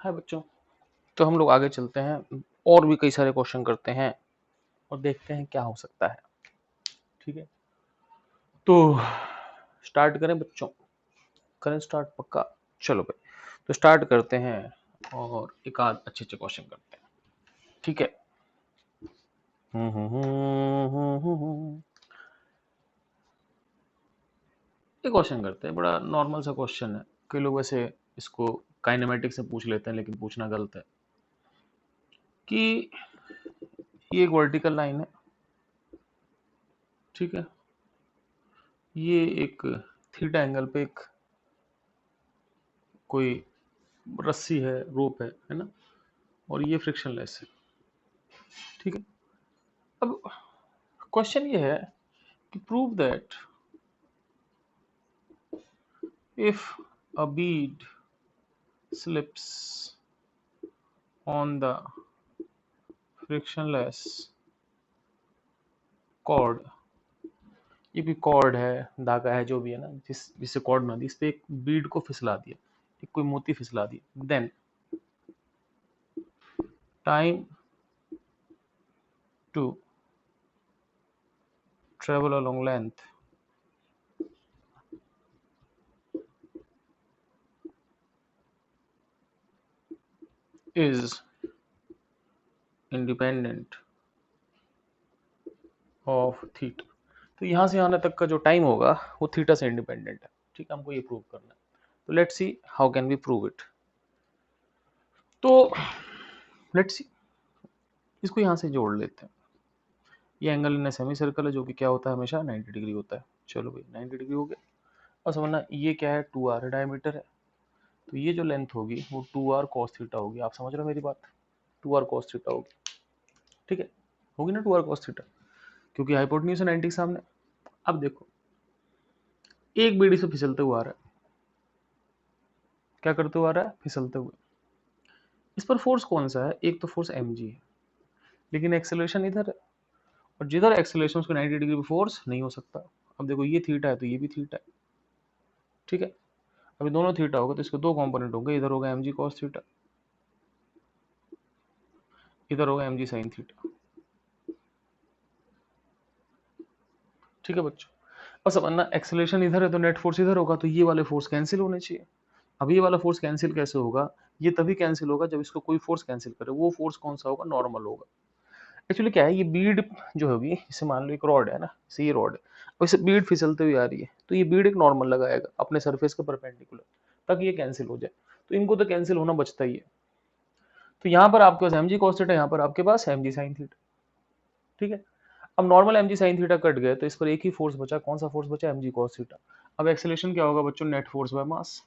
है बच्चों। तो हम लोग आगे चलते हैं और भी कई सारे क्वेश्चन करते हैं और देखते हैं क्या हो सकता है। ठीक है, तो स्टार्ट करें बच्चों, करें स्टार्ट पक्का। चलो भाई, तो स्टार्ट करते हैं और एक आध अच्छे अच्छे क्वेश्चन करते हैं। ठीक है। एक क्वेश्चन करते हैं, बड़ा नॉर्मल सा क्वेश्चन है। कई लोग वैसे इसको काइनेमेटिक्स से पूछ लेते हैं, लेकिन पूछना गलत है। कि ये एक वर्टिकल लाइन है, ठीक है, ये एक थीटा एंगल पे एक कोई रस्सी है, रोप है ना, और ये फ्रिक्शनलेस है। ठीक है, अब क्वेश्चन ये है कि prove that if a Beed slips on the frictionless cord, ये भी कॉर्ड है, धागा है, जो भी है ना, जिससे कॉर्ड बना दी, इस पे एक बीड को फिसला दिया, एक कोई मोती फिसला दिया, then time to travel along length is independent of theta. तो यहां से आने तक का जो टाइम होगा वो थीटा से इंडिपेंडेंट है। ठीक है, हमको ये प्रूव करना है। तो let's see how can we prove it. तो लेट्स सी, इसको यहां से जोड़ लेते हैं। ये एंगल इन सेमी सर्कल है, जो कि क्या होता है, हमेशा 90 डिग्री होता है। चलो भाई, 90 डिग्री हो गया। और समझना, ये क्या है, 2r डायमीटर है। तो ये जो लेंथ होगी वो 2r cos थीटा होगी। आप समझ रहे हो मेरी बात, 2r cos थीटा होगी। ठीक है, होगी ना 2r cos थीटा, क्योंकि हाइपोटेन्यूज है 90 के सामने। अब देखो, एक बीड़ी से फिसलते हुए आ रहा है, क्या करते हुए आ रहा है, फिसलते हुए। इस पर फोर्स कौन सा है, एक तो फोर्स mg है, लेकिन एक्सेलरेशन इधर है, और जिधर एक्सेलरेशन उसको 90 डिग्री पे फोर्स नहीं हो सकता। अब देखो, ये थीटा है तो ये भी थीटा है। ठीक है, अभी दोनों थीटा होगा तो इसके दो कंपोनेंट होंगे, इधर होगा mg cos थीटा, इधर होगा mg sin थीटा। ठीक है बच्चों, अब समझना, एक्सेलरेशन इधर है तो नेट फोर्स इधर होगा, तो ये वाले फोर्स कैंसिल होने चाहिए। अब ये वाला फोर्स कैंसिल कैसे होगा, ये तभी कैंसिल होगा जब इसको कोई फोर्स कैंसिल करे। वो फोर्स कौन सा होगा, नॉर्मल होगा। एक्चुअली क्या है, ये बीड जो होगी, इसे मान लो एक रॉड है ना, इसे ये रॉड है, और इसे बीड फिसलते हुए आ रही है, तो ये बीड एक नॉर्मल लगाएगा अपने सरफेस के परपेंडिकुलर, ताकि ये कैंसिल हो जाए। तो इनको तो कैंसिल होना बचता ही है। तो यहाँ पर आपके पास mg cos थीटा, यहाँ पर आपके पास mg sin थीटा। ठीक है, अब normal mg sin theta cut गए तो इस पर एक ही फोर्स बचा, कौन सा फोर्स बचा, mg cos थीटा। अब एक्सेलरेशन क्या होगा बच्चों, नेट फोर्स बाय मास।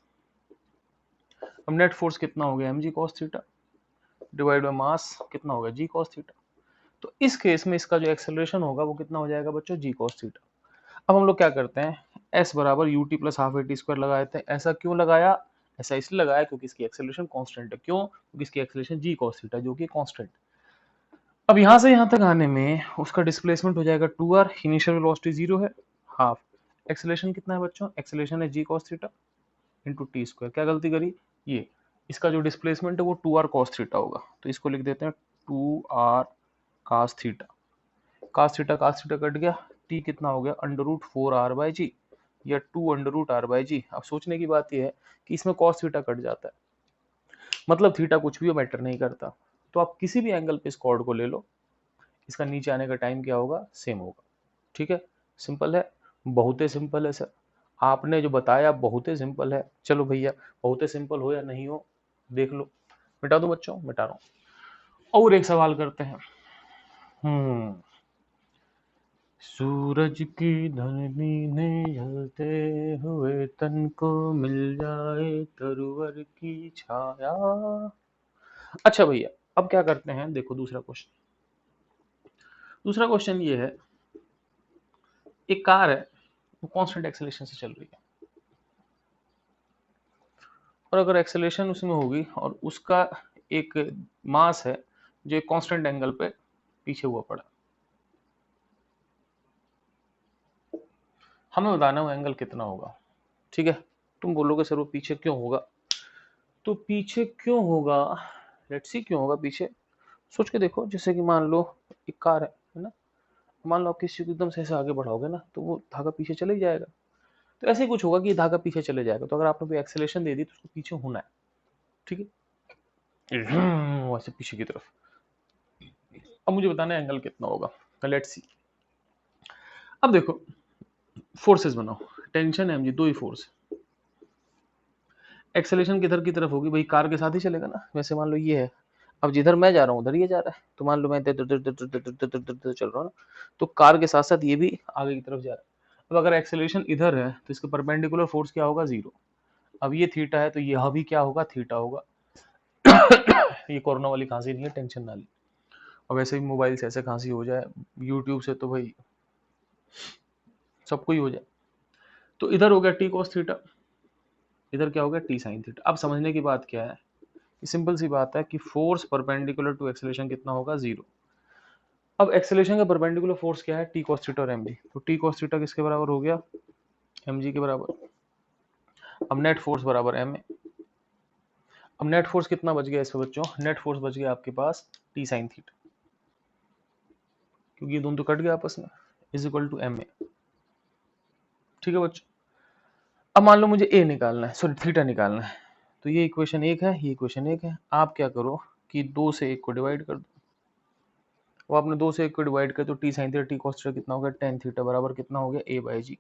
अब नेट फोर्स कितना हो गया, mg cos theta divide by mass कितना होगा, g cos थीटा। तो इस केस में इसका जो एक्सेलरेशन होगा वो कितना हो जाएगा बच्चों, g cos थीटा। अब हम लोग क्या करते हैं, s बराबर ut plus half A T square लगाए थे। ऐसा क्यों लगाया, ऐसा इसलिए लगाया क्योंकि इसकी एक्सेलरेशन कांस्टेंट है। क्यों, क्योंकि इसकी एक्सेलरेशन g cos थीटा जो कि कांस्टेंट। अब यहां से यहां तक आने में उसका डिस्प्लेसमेंट हो जाएगा 2r, इनिशियल वेलोसिटी 0 है, हाफ एक्सेलरेशन कितना है बच्चों, एक्सेलरेशन है g cos theta into T square. क्या गलती करी, ये इसका जो डिस्प्लेसमेंट है वो 2r cos थीटा होगा, तो इसको लिख देते हैं 2r cos theta. cos theta cut गया, t कितना हो गया, अंडर रूट 4r बाई जी, या 2 अंडर रूट r बाई जी। अब सोचने की बात यह है कि इसमें cos थीटा कट जाता है, मतलब थीटा कुछ भी मैटर नहीं करता। तो आप किसी भी एंगल पे इस कॉर्ड को ले लो, इसका नीचे आने का टाइम क्या होगा, सेम होगा। ठीक है, सिंपल है, बहुत ही सिंपल है सर। आपने जो बताया बहुत ही सिंपल है। चलो भैया, बहुत ही सिंपल हो या नहीं हो, देख लो। मिटा दो बच्चों, मिटा रहा हूं। और एक सवाल करते हैं। हम्म, सूरज की धरनी ने जलते हुए तन को मिल जाए तरवर की छाया। अच्छा भैया, अब क्या करते हैं, देखो दूसरा क्वेश्चन। दूसरा क्वेश्चन ये है, एक कार है, वो कांस्टेंट एक्सेलरेशन से चल रही है, और अगर एक्सेलरेशन उसमें होगी और उसका एक मास है जो एक कांस्टेंट एंगल पे पीछे हुआ पड़ा, हमें बताना वो एंगल कितना होगा। ठीक है, तुम बोलोगे सर वो पीछे क्यों होगा, तो पीछे क्यों होगा, लेट्स सी क्यों होगा पीछे, सोच के देखो। जैसे कि मान लो एक कार है ना, मान लो आप किसी को एकदम से ऐसे आगे बढ़ाओगे ना तो वो धागा पीछे चले ही जाएगा। तो ऐसे ही कुछ होगा कि ये धागा पीछे चले जाएगा। तो अगर आपने कोई एक्सेलेरेशन दे दी तो उसको पीछे होना है, ठीक है, वैसे पीछे की तरफ। अब मुझे बताना है एंगल कितना होगा, लेट्स सी। अब देखो फोर्सेस बनाओ, टेंशन एमजी, दो ही फोर्स। एक्सेलेरेशन किधर की तरफ होगी भाई, कार के साथ ही चलेगा ना। वैसे मान लो ये है, अब जिधर मैं जा रहा हूँ उधर ये जा रहा है। तो मान लो मैं चल रहा हूँ ना, तो कार के साथ साथ ये भी आगे की तरफ जा रहा है। अब अगर एक्सेलेरेशन इधर है तो इसके परपेंडिकुलर फोर्स क्या होगा, जीरो। अब ये थीटा है तो यह भी क्या होगा, थीटा होगा। ये कोरोना वाली खांसी नहीं है, टेंशन ना ली। और वैसे भी मोबाइल से ऐसे खांसी हो जाए, यूट्यूब से तो भाई सबको ही हो जाए। तो इधर हो गया टी कॉस थीटा, इधर क्या हो गया टी साइन थीटा। अब समझने की बात क्या है, सिंपल सी बात है कि फोर्स परपेंडिकुलर टू एक्सेलेरेशन कितना होगा, जीरो। अब एक्सेलेरेशन का परपेंडिकुलर फोर्स क्या है, टी कॉस थीटा और एम जी। तो टी कॉस थीटा किसके बराबर हो गया, एम जी के बराबर। अब नेट फोर्स बराबर एम ए। अब नेट फोर्स कितना बच गया इसमें बच्चों, नेट फोर्स बच गया आपके पास टी साइन थीटा, क्योंकि ये दोनों तो कट गया आपस में, is equal to M A. ठीक है बच्चों। अब मान लो मुझे ए निकालना है, सॉरी थीटा निकालना है। तो ये इक्वेशन एक है, ये इक्वेशन एक है। आप क्या करो कि दो से एक को डिवाइड कर दो। वो आपने दो से एक को डिवाइड कर तो T sine theta T cos theta कितना हो गया, टेन थीटा बराबर कितना हो गया, ए बाई जी।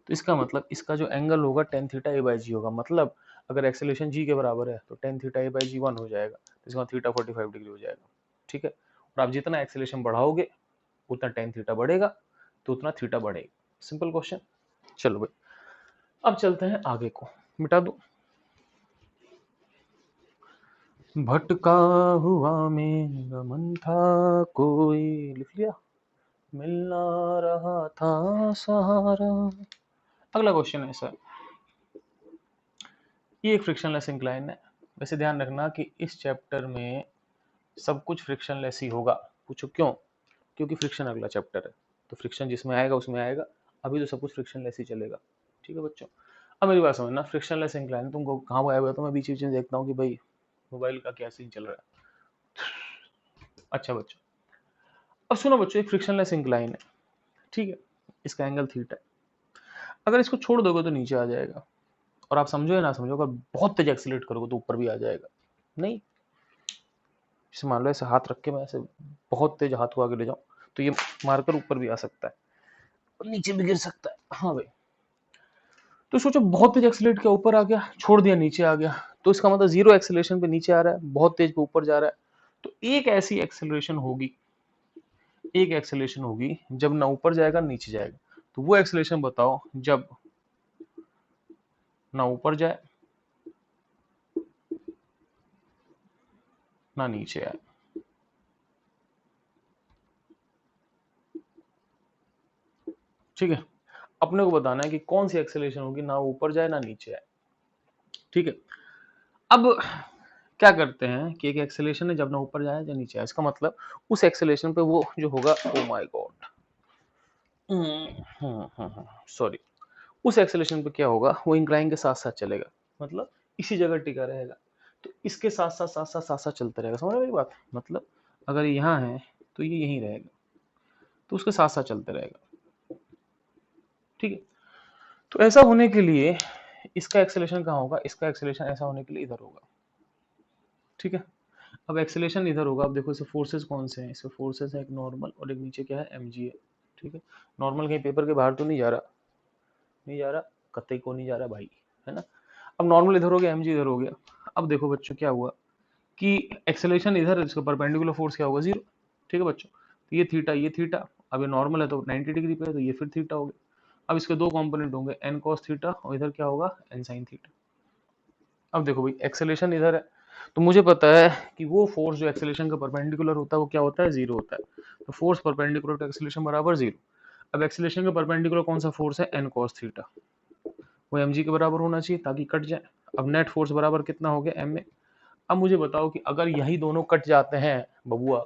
तो इसका मतलब इसका जो एंगल होगा tan theta A by G होगा। मतलब अगर एक्सेलेरेशन जी के बराबर है तो tan theta A by G one हो जाएगा, तो इसका थीटा 45 डिग्री हो जाएगा। ठीक है, और आप जितना एक्सेलेरेशन बढ़ाओगे उतना टेन थीटा बढ़ेगा, तो उतना थीटा बढ़ेगा। Simple question. चलो भाई अब चलते हैं आगे को, मिटा दो। भटका हुआ मेरा मन था कोई, लिख लिया, मिलना रहा था सहारा। अगला क्वेश्चन ऐसा है, ये एक फ्रिक्शनलेस इंक्लाइन है। वैसे ध्यान रखना कि इस चैप्टर में सब कुछ फ्रिक्शनलेस ही होगा। पूछो क्यों, क्योंकि फ्रिक्शन अगला चैप्टर है, तो फ्रिक्शन जिसमें आएगा उसमें आएगा। अभी तो सब कुछ फ्रिक्शनलेस ही चलेगा। ठीक है बच्चों, अब मेरी बात समझना, फ्रिक्शनलेस इंक्लाइन तुमको कहाँ आया हुआ है, तो मैं बीच बीच में देखता हूँ कि भाई मोबाइल का क्या सीन चल रहा है। अच्छा बच्चों, अब सुनो बच्चों, एक फ्रिक्शनलेस इंक्लाइन है, ठीक है, इसका एंगल थीटा है। अगर इसको छोड़ दोगे तो नीचे आ जाएगा, और आप समझो या ना समझो, अगर बहुत तेज एक्सीलरेट करोगे तो ऊपर भी आ जाएगा। नहीं, जैसे मान लो ऐसे हाथ रख के मैं ऐसे बहुत तेज हाथ को आगे ले जाऊं तो ये मारकर ऊपर भी आ सकता है और नीचे भी गिर सकता है। हाँ भाई, तो सोचो बहुत तेज एक्सीलरेट किया ऊपर आ गया, छोड़ दिया नीचे आ गया, तो इसका मतलब जीरो एक्सेलरेशन पे नीचे आ रहा है, बहुत तेज पे ऊपर जा रहा है। तो एक ऐसी एक्सेलरेशन होगी, एक एक्सेलरेशन होगी जब ना ऊपर जाएगा नीचे जाएगा। तो वो एक्सेलरेशन बताओ जब ना ऊपर जाए ना नीचे आए। ठीक है, अपने को बताना है कि कौन सी एक्सेलरेशन होगी ना ऊपर जाए ना नीचे आए। ठीक है, अब क्या करते हैं कि एक एक्सेलरेशन है जब ना ऊपर जाए या नीचे आए, इसका मतलब उस एक्सेलरेशन पे वो जो होगा, ओ माय गॉड, सॉरी, उस एक्सेलरेशन पे क्या होगा, वो इंक्लाइन के साथ साथ चलेगा, मतलब इसी जगह टिका रहेगा। तो इसके साथ साथ साथ साथ साथ साथ चलता रहेगा। समझ रहे मेरी बात, मतलब अगर यहाँ है तो ये यहीं रहेगा, तो उसके साथ साथ चलते रहेगा। ठीक है, तो ऐसा होने के लिए इसका एक्सेलरेशन कहाँ होगा, इसका एक्सेलरेशन ऐसा होने के लिए इधर होगा। ठीक है, अब एक्सेलरेशन इधर होगा। अब देखो इसे फोर्सेस कौन से हैं, इसके फोर्सेस है एक नॉर्मल और एक नीचे क्या है, एम जी है। ठीक है, नॉर्मल कहीं पेपर के बाहर तो नहीं जा रहा, नहीं जा रहा, कतई को नहीं जा रहा भाई, है ना। अब नॉर्मल इधर हो गया, एम जी इधर हो गया। अब देखो बच्चों क्या हुआ कि एक्सेलरेशन इधर है, इसका परपेंडिकुलर फोर्स क्या होगा, जीरो। ठीक है बच्चों, तो ये थीटा ये थीटा, अब ये नॉर्मल है तो 90 डिग्री पे है, तो ये फिर थीटा हो गया। अब इसके दो कंपोनेंट होंगे, एन कॉस थीटा और इधर क्या होगा, एन साइन थीटा। अब देखो भाई एक्सेलरेशन इधर है, तो मुझे पता है कि वो फोर्स जो एक्सेलरेशन का परपेंडिकुलर होता है वो क्या होता है, जीरो होता है। तो फोर्स परपेंडिकुलर टू एक्सेलरेशन बराबर जीरो। अब एक्सेलरेशन का परपेंडिकुलर कौन सा फोर्स है, एन कॉस थीटा, वो एम जी के बराबर होना चाहिए ताकि कट जाए। अब नेट फोर्स बराबर कितना हो गया, एम ए। अब मुझे बताओ कि अगर यही दोनों कट जाते हैं बबुआ,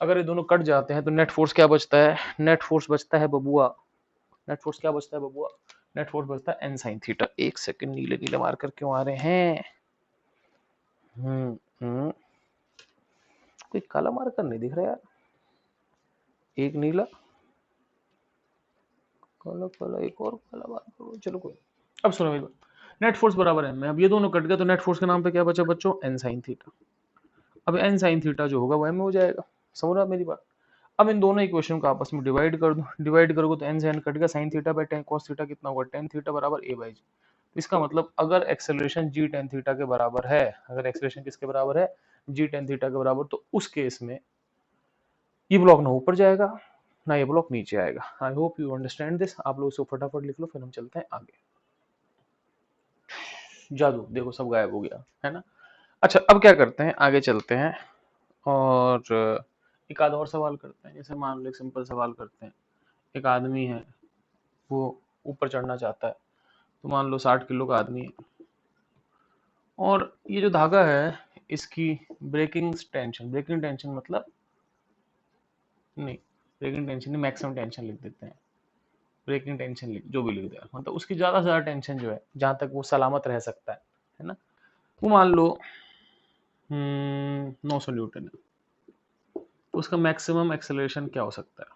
अगर ये दोनों कट जाते हैं तो नेट फोर्स क्या बचता है, नेट फोर्स बचता है बबुआ, नेट फोर्स क्या बचता है बबुआ, नेट फोर्स बचता है एन साइन थीटा। एक सेकंड, नीले नीले मार्कर क्यों आ रहे हैं, हम्म, कोई काला मार्कर नहीं दिख रहा यार, एक नीला, काला काला एक और काला मार्कर, चलो कोई। अब सुनो मेरी बात, नेट फोर्स बराबर है में, अब ये दोनों कट गए तो नेट फोर्स के नाम पे क्या बचा बच्चों, एन साइन थीटा। अब एन साइन थीटा जो होगा वो एम में हो जाएगा, समझ रहा मेरी बात। अब इन दोनों इक्वेशन को आपस में डिवाइड कर दो, डिवाइड करोगे तो एन साइन कट गया, sine theta by ten cos theta कितना होगा, टेन थीटा बराबर ए बाई जी। इसका मतलब अगर एक्सेलरेशन जी टेन थीटा के बराबर है, अगर एक्सेलरेशन किसके बराबर है, जी टेन थीटा के बराबर, तो उस केस में ये ब्लॉक ना ऊपर जाएगा ना ये ब्लॉक नीचे आएगा। आई होप यू अंडरस्टैंड दिस। आप लोग इसको फटाफट लिख लो, फिर हम चलते हैं आगे। जादू देखो सब गायब हो गया है ना। अच्छा अब क्या करते हैं, आगे चलते हैं और एक आध और सवाल करते हैं। जैसे मान लो एक सिंपल सवाल करते हैं, एक आदमी है वो ऊपर चढ़ना चाहता है, तो मान लो 60 किलो का आदमी है, और ये जो धागा है इसकी ब्रेकिंग टेंशन मतलब, नहीं ब्रेकिंग टेंशन नहीं, मैक्सिमम टेंशन लिख देते हैं, ब्रेकिंग टेंशन लिख जो भी लिख दिया, मतलब उसकी ज्यादा से ज्यादा टेंशन जो है जहां तक वो सलामत रह सकता है ना, वो मान लो 900 न्यूटन है, तो उसका मैक्सिमम एक्सेलरेशन क्या हो सकता है,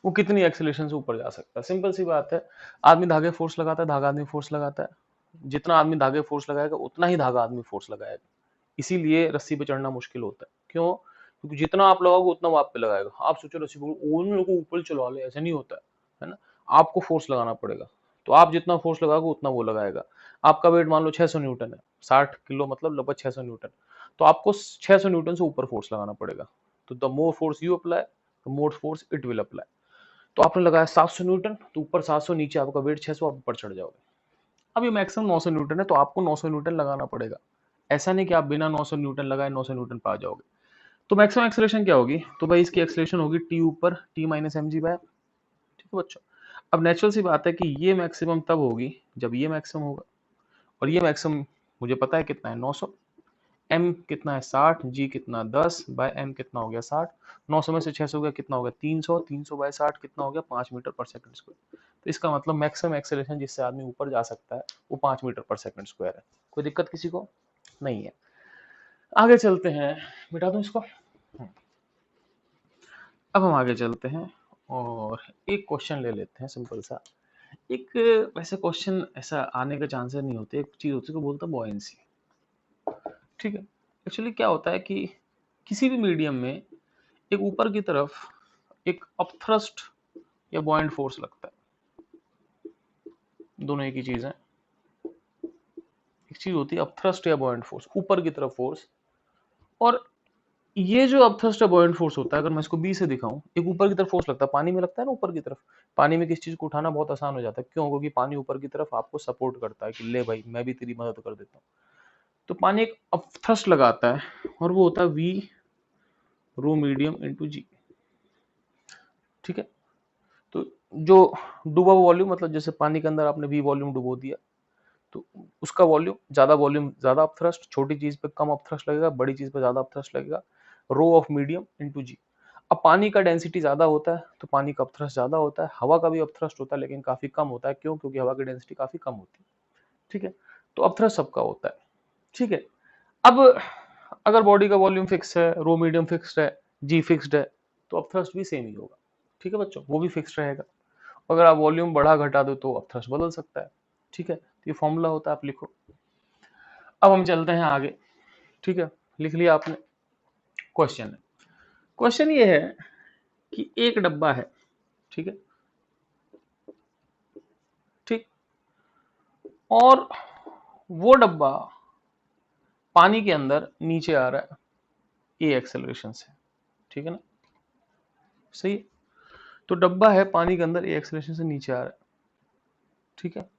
वो कितनी एक्सेलरेशन से ऊपर जा सकता है। सिंपल सी बात है, आदमी धागे फोर्स लगाता है, धागा आदमी फोर्स लगाता है, जितना आदमी धागे फोर्स लगाएगा उतना ही धागा आदमी फोर्स लगाएगा, इसीलिए रस्सी पे चढ़ना मुश्किल होता है। क्यों, क्योंकि जितना आप लगाओगे उतना वो आप पे लगाएगा। आप सोचो रस्सी को उन लोगों को ऊपर चला ले, ऐसा नहीं होता है ना, आपको फोर्स लगाना पड़ेगा, तो आप जितना फोर्स लगाओगे उतना वो लगाएगा। आपका वेट मान लो 600 न्यूटन है, 60 किलो मतलब लगभग 600 न्यूटन, तो आपको 600 न्यूटन से ऊपर फोर्स लगाना पड़ेगा। तो the more force you apply, the more force it will apply. तो आपने लगाया 700 न्यूटन, तो ऊपर 700, नीचे आपका वेट 600, आप ऊपर चढ़ जाओगे। अब ये मैक्सिमम 900 न्यूटन है, तो आपको 900 न्यूटन लगाना पड़ेगा। ऐसा नहीं कि आप बिना 900 न्यूटन लगाए 900 न्यूटन पा जाओगे। तो मैक्सिमम एक्सेलरेशन क्या होगी, तो भाई इसकी एक्सेलरेशन होगी टी ऊपर T minus M G by, ठीक है बच्चों। अब नेचुरल सी बात है कि ये मैक्सिमम तब होगी जब ये मैक्सिमम होगा, और ये मैक्सिमम मुझे पता है कितना है, 900। एम कितना है 60, जी कितना 10 बाय एम कितना हो गया 60, 900 में से 600 गया कितना हो गया 300, 300 बाय 60 कितना हो गया 5 मीटर पर सेकंड स्क्वायर। तो इसका मतलब मैक्सिमम एक्सेलरेशन जिससे आदमी ऊपर जा सकता है वो 5 मीटर पर सेकंड स्क्वायर है। कोई दिक्कत किसी को नहीं है। आगे चलते हैं, मिटा दूं इसको। अब हम आगे चलते हैं और एक क्वेश्चन ले लेते हैं सिंपल सा। एक वैसे क्वेश्चन ऐसा आने के चांसेस नहीं होते, एक चीज होती है को बोलता है बॉयंसी, ठीक है। एक्चुअली क्या होता है कि किसी भी मीडियम में एक ऊपर की तरफ एक अपथ्रस्ट या बॉयंट फोर्स लगता है, दोनों एक ही चीज है। एक चीज होती है अपथ्रस्ट या बॉयंट फोर्स, ऊपर की तरफ फोर्स, और ये जो अपथ्रस्ट या बॉयंट फोर्स होता है, अगर मैं इसको बी से दिखाऊं, एक ऊपर की तरफ फोर्स लगता है, पानी में लगता है ना ऊपर की तरफ। पानी में किस चीज को उठाना बहुत आसान हो जाता है, क्यों, क्योंकि पानी ऊपर की तरफ आपको सपोर्ट करता है कि ले भाई मैं भी तेरी मदद कर देता हूँ। तो पानी एक अपथ्रस्ट लगाता है और वो होता है वी रो मीडियम इंटू जी, ठीक है। तो जो डूबा वॉल्यूम, मतलब जैसे पानी के अंदर आपने वी वॉल्यूम डुबो दिया, तो उसका वॉल्यूम ज्यादा अपथ्रस्ट, छोटी चीज पे कम अपथ्रस्ट लगेगा, बड़ी चीज पे ज्यादा अपथ्रस्ट लगेगा, रो ऑफ मीडियम इनटू जी। अब पानी का डेंसिटी ज्यादा होता है तो पानी का अपथ्रस्ट ज्यादा होता है, हवा का भी अपथ्रस्ट होता है लेकिन काफी कम होता है, क्यों, क्योंकि हवा की डेंसिटी काफी कम होती है, ठीक है। तो अपथ्रस्ट सबका होता है, ठीक है। अब अगर बॉडी का वॉल्यूम फिक्स है, रो मीडियम फिक्स्ड है, जी फिक्स्ड है, तो अपथ्रस्ट भी सेम ही होगा, ठीक है बच्चों, वो भी फिक्स्ड रहेगा। अगर आप वॉल्यूम बढ़ा घटा दो तो अपथ्रस्ट बदल सकता है, ठीक है। तो ये फॉर्मूला होता है, आप लिखो। अब हम चलते हैं आगे, ठीक है, लिख लिया आपने। क्वेश्चन है, क्वेश्चन ये है कि एक डब्बा है, ठीक है, ठीक, और वो डब्बा पानी के अंदर नीचे आ रहा है ए एक्सेलरेशन से, ठीक है ना, सही है? तो डब्बा है पानी के अंदर ए एक्सेलरेशन से नीचे आ रहा है, ठीक है,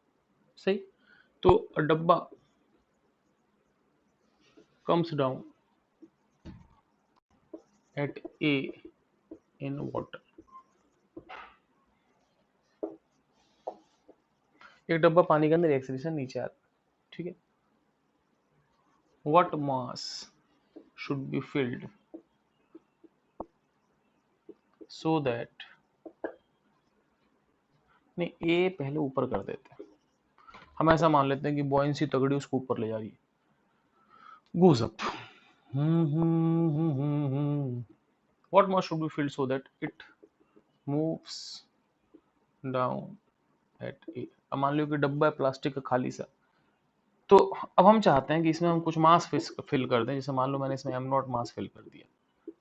सही। तो डब्बा comes down at A in water, एक डब्बा पानी के अंदर एक्सेलरेशन नीचे आ रहा है, ठीक है। What mass should be filled so that, नहीं ए पहले ऊपर कर देते हैं, हम ऐसा मान लेते हैं कि बॉयंसी तगड़ी उसको ऊपर ले जा रही है, goes up. What mass should be filled so that it moves down at A? अब मान लो कि डब्बा है प्लास्टिक का खाली सा, तो अब हम चाहते हैं कि इसमें हम कुछ मास फिल कर दें। जैसे मान लो मैंने इसमें m नॉट मास फिल कर दिया,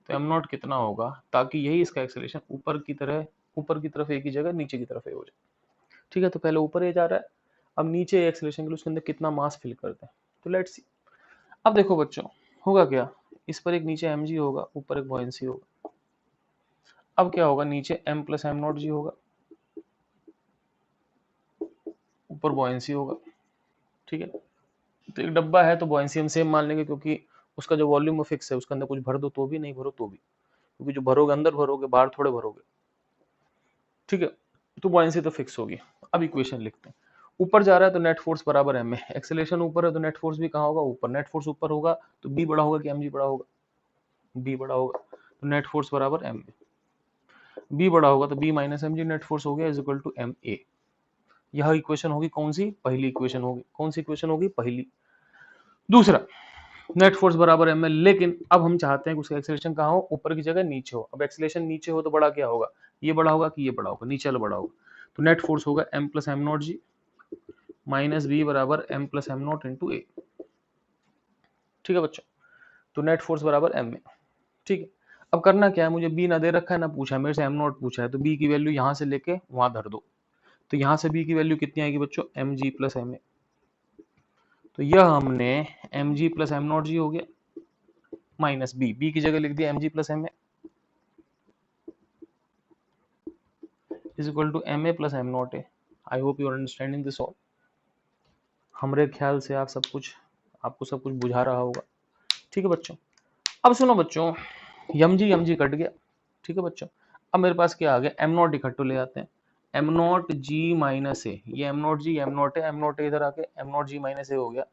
तो m नॉट कितना होगा, ताकि यही इसका एक्सेलरेशन ऊपर की तरफ एक ही जगह, नीचे की तरफ ए हो जाए। ठीक है, तो पहले ऊपर ए जा रहा है, अब नीचे एक्सेलरेशन के लिए उसके अंदर कितना मास फिल करते हैं, तो लेट्स सी। अब देखो बच्चों, होगा क्या, इस पर एक नीचे mg होगा, ऊपर एक बॉयंसी होगा। अब क्या होगा, नीचे m प्लस एम नॉट जी होगा, ऊपर बॉयंसी होगा। ठीक है, तो एक डब्बा है तो बॉयंसी हम सेम मान लेंगे, क्योंकि उसका जो वॉल्यूम फिक्स है, उसके अंदर कुछ भर दो तो भी, नहीं भरो तो भी, क्योंकि जो भरोगे अंदर भरोगे, बाहर थोड़े भरोगे। ठीक है, तो बॉयंसी तो फिक्स होगी। अब इक्वेशन लिखते हैं, ऊपर जा रहा है तो नेट फोर्स बराबर एम ए, एक्सेलरेशन ऊपर है तो नेट फोर्स भी कहाँ होगा, ऊपर। नेट फोर्स ऊपर होगा तो बी बड़ा होगा कि एम जी बड़ा होगा, बी बड़ा होगा, तो नेट फोर्स बराबर एम ए। बी बड़ा होगा तो B minus M G net force हो गया is equal to M A. यह इक्वेशन होगी कौन सी, पहली इक्वेशन होगी। कौन सी इक्वेशन होगी, पहली। दूसरा, नेट फोर्स बराबर एम एल, लेकिन अब हम चाहते हैं कि उसका एक्सेलरेशन कहाँ हो, ऊपर की जगह नीचे हो। अब एक्सेलरेशन नीचे हो तो बड़ा क्या होगा, ये बड़ा होगा कि ये बड़ा होगा, नीचे वाला बड़ा होगा। तो नेट फोर्स होगा M plus M not G minus B बराबर M plus M naught into A. ठीक है बच्चों, तो नेट फोर्स बराबर एम ए। ठीक है, अब करना क्या है, मुझे बी ना दे रखा है ना पूछा है, मेरे से एम नॉट पूछा है, तो बी की वैल्यू यहाँ से लेके वहां धर दो। तो यहाँ से बी की वैल्यू कितनी आएगी बच्चों, M G plus M A. तो यह हमने M G plus M not G हो गया, माइनस बी, बी की जगह लिख दिया M G plus M A is equal to M A plus M not A. I hope you are understanding this all. हमारे ख्याल से आप आपको सब कुछ बुझा रहा होगा। ठीक है बच्चों, अब सुनो बच्चों, एम जी कट गया। ठीक है बच्चों, अब मेरे पास क्या आ गया, एम नॉट इकट्ठो ले आते हैं, एम नॉट जी माइनस ए, ये am not G am not है, एम नॉट इधर आके एम नॉट जी माइनस ए हो गया,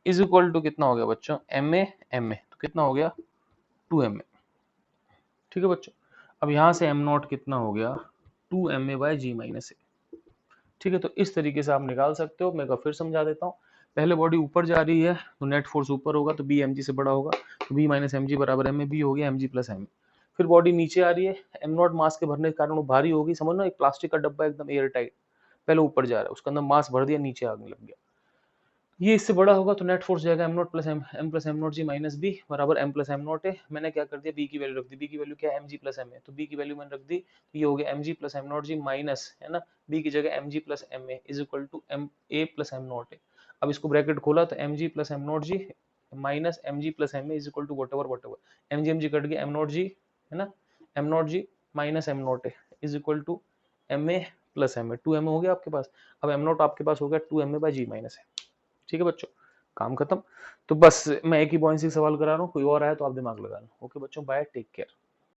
इज इक्वल टू कितना हो गया बच्चों, एम ए, तो कितना हो गया, 2 ma। ठीक है बच्चों, अब यहाँ से एम नॉट कितना हो गया, 2 ma बाय जी माइनस ए। ठीक है, तो इस तरीके से आप निकाल सकते हो। मैं एक फिर समझा देता हूँ। पहले बॉडी ऊपर जा रही है तो नेट फोर्स ऊपर होगा, तो बी एम जी से बड़ा होगा, तो बी माइनस एम जी बराबर एम ए, बी हो गया M G plus M A. फिर बॉडी नीचे आ रही है, एम नॉट मास के भरने के कारण वो भारी होगी, समझ लो एक प्लास्टिक का डब्बा एकदम एयर टाइट, पहले ऊपर जा रहा है, उसके अंदर मास भर दिया, नीचे आने लग गया, ये इससे बड़ा होगा, तो नेट फोर्स जाएगा M naught plus M plus M not G minus B बराबर M plus M not A. मैंने क्या कर दिया, बी की वैल्यू रख दी, बी की वैल्यू क्या है, M G plus M A, तो बी की वैल्यू मैंने रख दी, तो ये हो गया M G plus M not G minus, है ना, बी की जगह M G plus M A is equal to M A plus M not A. अब इसको ब्रैकेट खोला तो M G plus M not G minus M G plus M A is equal to whatever M G cut गया, M not G, है ना, M not G minus M not A is equal to M A plus M A, 2 ma हो गया आपके पास। अब am not आपके पास हो गया 2 ma बाई जी माइनस ए। ठीक है बच्चों, काम खत्म। तो बस मैं एक ही पॉइंट से सवाल करा रहा हूँ, कोई और आया तो आप दिमाग लगा लो। ओके बच्चों, बाय, टेक केयर।